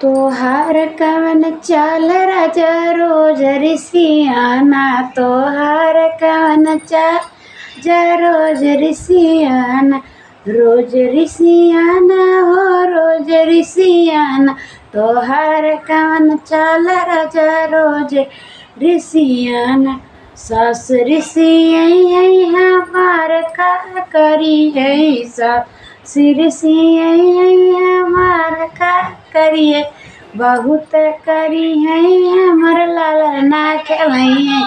तोहार कवन चाल राजा रोज ऋषियाना, तोहार कवन चाल रोज ऋषियाना, रोज ऋषियाना हो रोज ऋषियाना, तोहार कवन चाल राजा रोज ऋषियाना। सास ऋषि हमार का करी है, सास ऋषि हमार का करिए, बहुत करी है हमर लालना खेलई,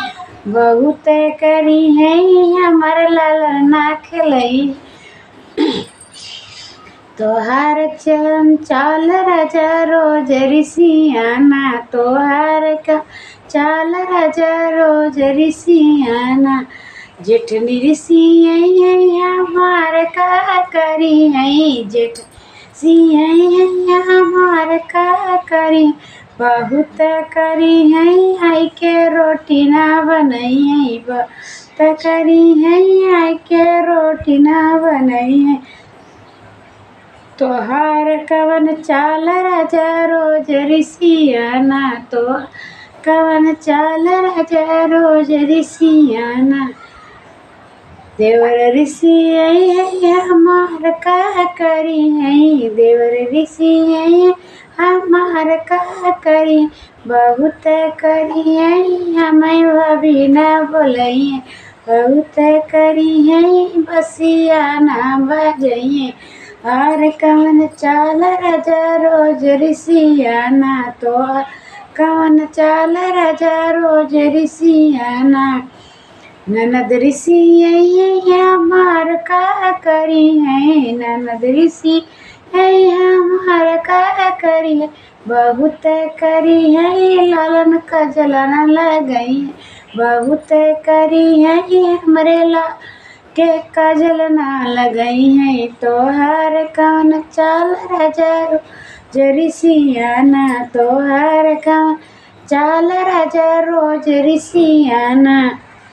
बहुत करी है हमर लालना खेलई। तोहार चलन चाल राजा रोज ऋषियाना, तोहार का चाल राजा रोज ऋषियाना। जेठनी ऋषि हमार का करी है, जेठ ऋषि हमार का करी, बहुत करी है आई के रोटी ना बनई है, बहुत करी है आई के रोटी ना बनई है। तोहार कवन चाल राजा रोज ऋषियाना, तो कवन चाल राजा रोज ऋषियाना। देवर ऋषि हमार का करी है, देवर ऋषि हमार का करी, बहुत करी है हमें भाभी ना बोलइए, बहुत करी है बसिया ना बजइए। और कवन चाल राजा रोज ऋषियाना, तो कवन चाल राजा रोज ऋषियाना। ननद ऋषि हमार का करी है, ननद ऋषि हमार का करी है, बहुत करी है लालन का जलाना लगई, बहुत करी है हमरे ला के काजल ना लगई है। तोहार कवन चाल राजा रोज ऋषियाना, तोहार कवन चाल राजा रोज ऋषियाना।